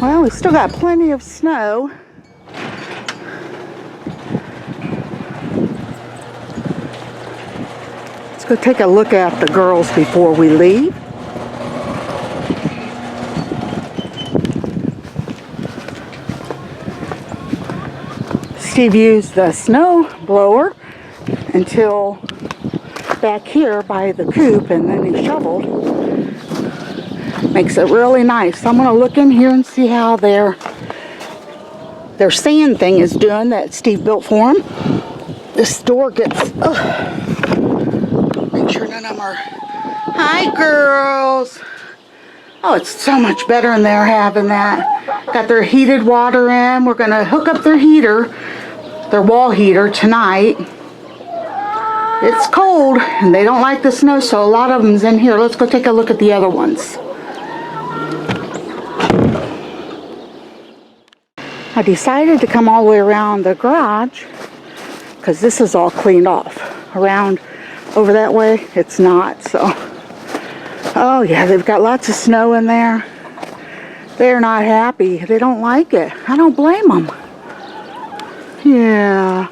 Well, we still got plenty of snow. Let's go take a look at the girls before we leave. Steve used the snow blower until back here by the coop, and then he shoveled. Makes it really nice. I'm gonna look in here and see how their sand thing is doing that Steve built for him. This door gets, make sure none of them are, hi girls. Oh, it's so much better in there having that. Got their heated water in. We're gonna hook up their heater, their wall heater tonight. It's cold and they don't like the snow, so a lot of them's in here. Let's go take a look at the other ones. I decided to come all the way around the garage because this is all cleaned off. Around over that way, it's not. So, oh yeah, they've got lots of snow in there. They're not happy. They don't like it. I don't blame them. Yeah.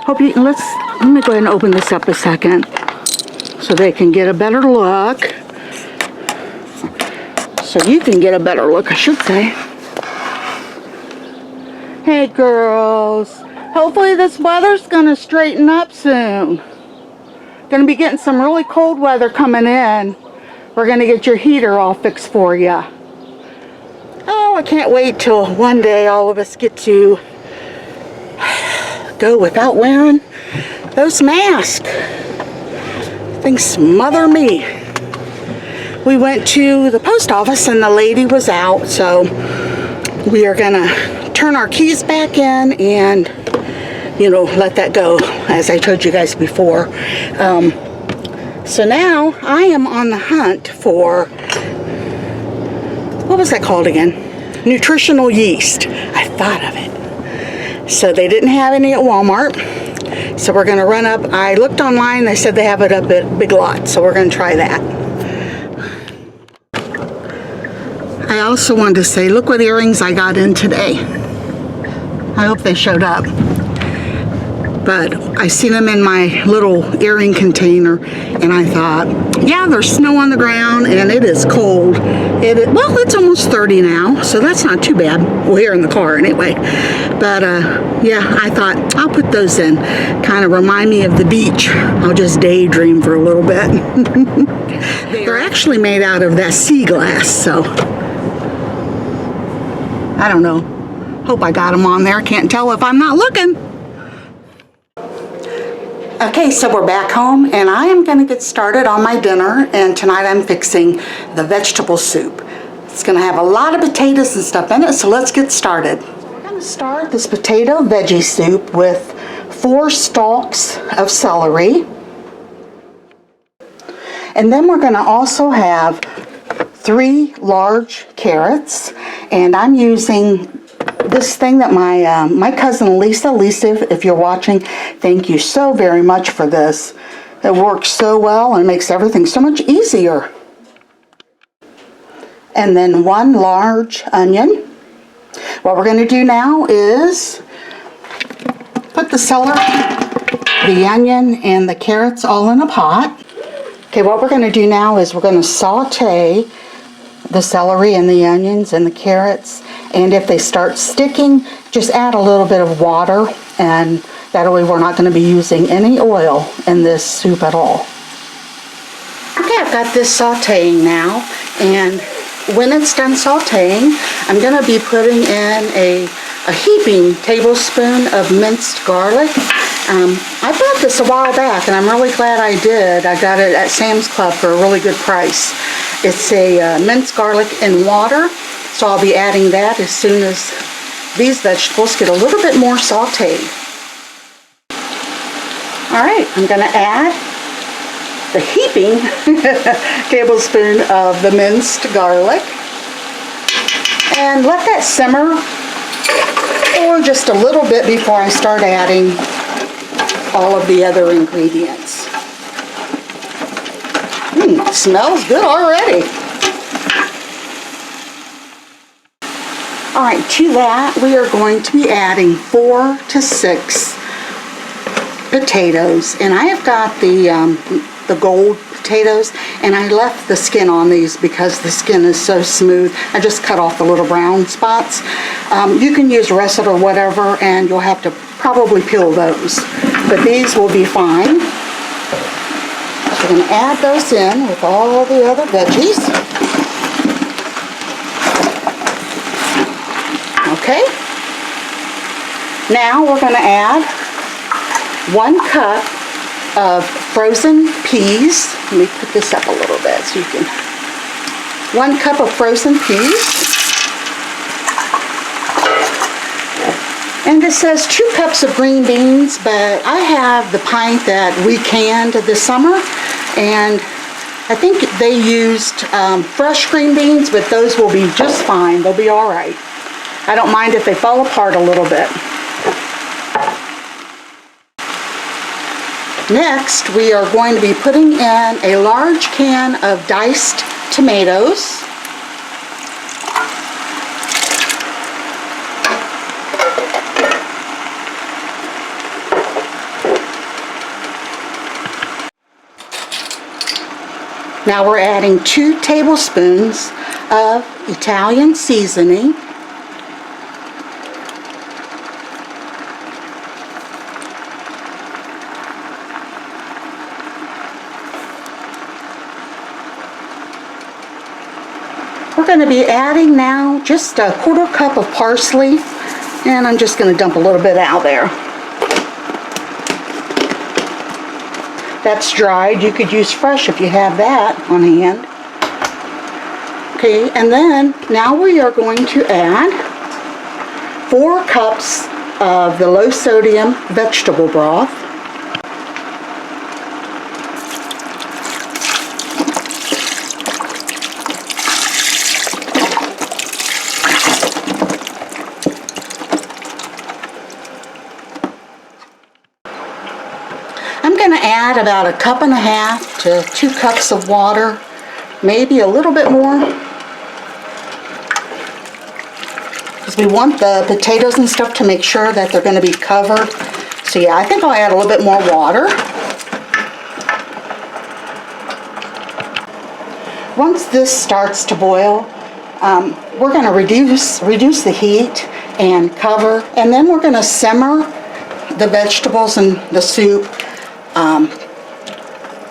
Hope you, let me go ahead and open this up a second so they can get a better look. So you can get a better look, I should say. Hey girls, hopefully this weather's gonna straighten up soon. Gonna be getting some really cold weather coming in. We're gonna get your heater all fixed for you. Oh, I can't wait till one day all of us get to go without wearing those masks. Things smother me. We went to the post office and the lady was out, so we are gonna turn our keys back in and, you know, let that go, as I told you guys before. So now I am on the hunt for, what was that called again? Nutritional yeast. I thought of it. So they didn't have any at Walmart. So we're gonna run up. I looked online, they said they have it up at Big Lots, so we're gonna try that. I also wanted to say, look what earrings I got in today. I hope they showed up. But I seen them in my little earring container, and I thought, yeah, there's snow on the ground, and it is cold. Well, it's almost 30 now, so that's not too bad. Well, here in the car anyway. But yeah, I thought I'll put those in. Kind of remind me of the beach. I'll just daydream for a little bit. They're actually made out of that sea glass, so I don't know. Hope I got them on there. Can't tell if I'm not looking. Okay, so we're back home and I am gonna get started on my dinner, and tonight I'm fixing the vegetable soup. It's gonna have a lot of potatoes and stuff in it, so let's get started. We're gonna start this potato veggie soup with 4 stalks of celery. And then we're gonna also have 3 large carrots, and I'm using this thing that my cousin Lisa, if you're watching, thank you so very much for this. It works so well and makes everything so much easier. And then 1 large onion. What we're going to do now is put the celery, the onion, and the carrots all in a pot. Okay, what we're going to do now is we're going to saute the celery and the onions and the carrots, and if they start sticking, just add a little bit of water, and that way we're not going to be using any oil in this soup at all. Okay, I've got this sauteing now, and when it's done sauteing, I'm going to be putting in a heaping tablespoon of minced garlic. I bought this a while back, and I'm really glad I did. I got it at Sam's Club for a really good price. It's a minced garlic in water, so I'll be adding that as soon as these vegetables get a little bit more sauteed. All right, I'm going to add the heaping tablespoon of the minced garlic and let that simmer for just a little bit before I start adding all of the other ingredients. Smells good already. All right, to that we are going to be adding 4 to 6 potatoes, and I have got the gold potatoes, and I left the skin on these because the skin is so smooth. I just cut off the little brown spots. You can use russet or whatever, and you'll have to probably peel those, but these will be fine. So we're going to add those in with all the other veggies. Okay. Now we're going to add 1 cup of frozen peas. Let me put this up a little bit so you can. 1 cup of frozen peas. And this says 2 cups of green beans, but I have the pint that we canned this summer, and I think they used fresh green beans, but those will be just fine. They'll be all right. I don't mind if they fall apart a little bit. Next, we are going to be putting in a large can of diced tomatoes. Now we're adding 2 tablespoons of Italian seasoning. We're going to be adding now just a 1/4 cup of parsley, and I'm just going to dump a little bit out there. That's dried. You could use fresh if you have that on hand. Okay, and then now we are going to add 4 cups of the low sodium vegetable broth. I'm going to add about 1.5 cups to 2 cups of water, maybe a little bit more, because we want the potatoes and stuff to make sure that they're going to be covered. So yeah, I think I'll add a little bit more water. Once this starts to boil, we're going to reduce the heat and cover, and then we're going to simmer the vegetables and the soup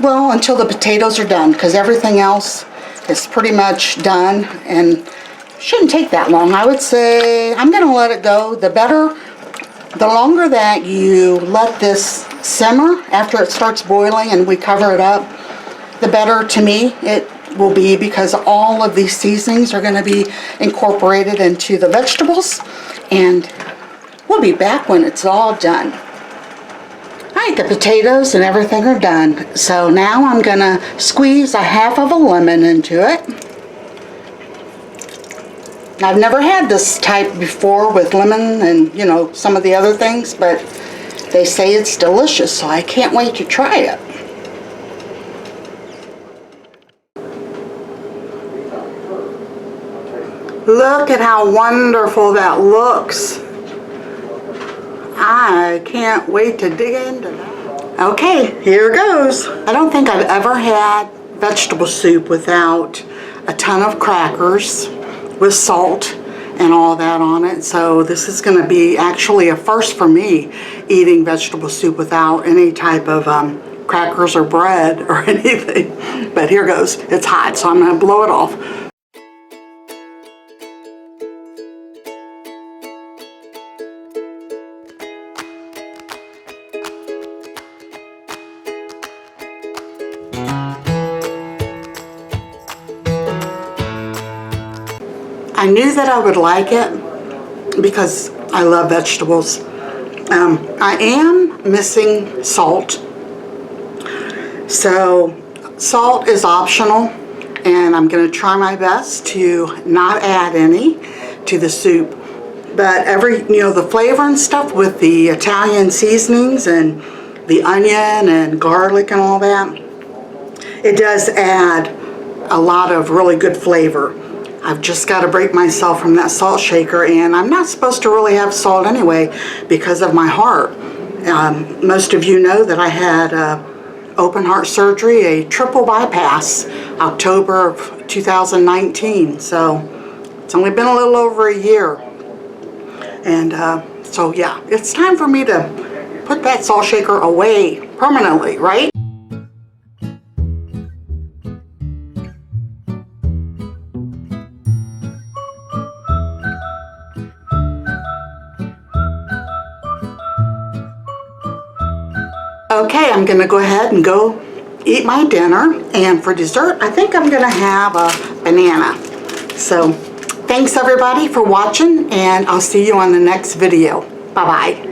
well, until the potatoes are done, because everything else is pretty much done and shouldn't take that long. I would say I'm going to let it go. The longer that you let this simmer after it starts boiling and we cover it up, the better to me it will be, because all of these seasonings are going to be incorporated into the vegetables, and we'll be back when it's all done. Alright, the potatoes and everything are done. So now I'm going to squeeze 1/2 of a lemon into it. I've never had this type before with lemon and, you know, some of the other things, but they say it's delicious, so I can't wait to try it. Look at how wonderful that looks. I can't wait to dig into that. Okay, here goes. I don't think I've ever had vegetable soup without a ton of crackers with salt and all that on it. So this is going to be actually a first for me, eating vegetable soup without any type of crackers or bread or anything. But here goes. It's hot, so I'm going to blow it off. I knew that I would like it because I love vegetables. I am missing salt. So salt is optional, and I'm going to try my best to not add any to the soup. But the flavor and stuff with the Italian seasonings and the onion and garlic and all that, it does add a lot of really good flavor. I've just got to break myself from that salt shaker, and I'm not supposed to really have salt anyway because of my heart. Most of you know that I had open heart surgery, a triple bypass, October of 2019. So it's only been a little over a year. And so yeah, it's time for me to put that salt shaker away permanently, right? Okay, I'm gonna go ahead and go eat my dinner, and for dessert I think I'm gonna have a banana. So thanks everybody for watching, and I'll see you on the next video. Bye bye.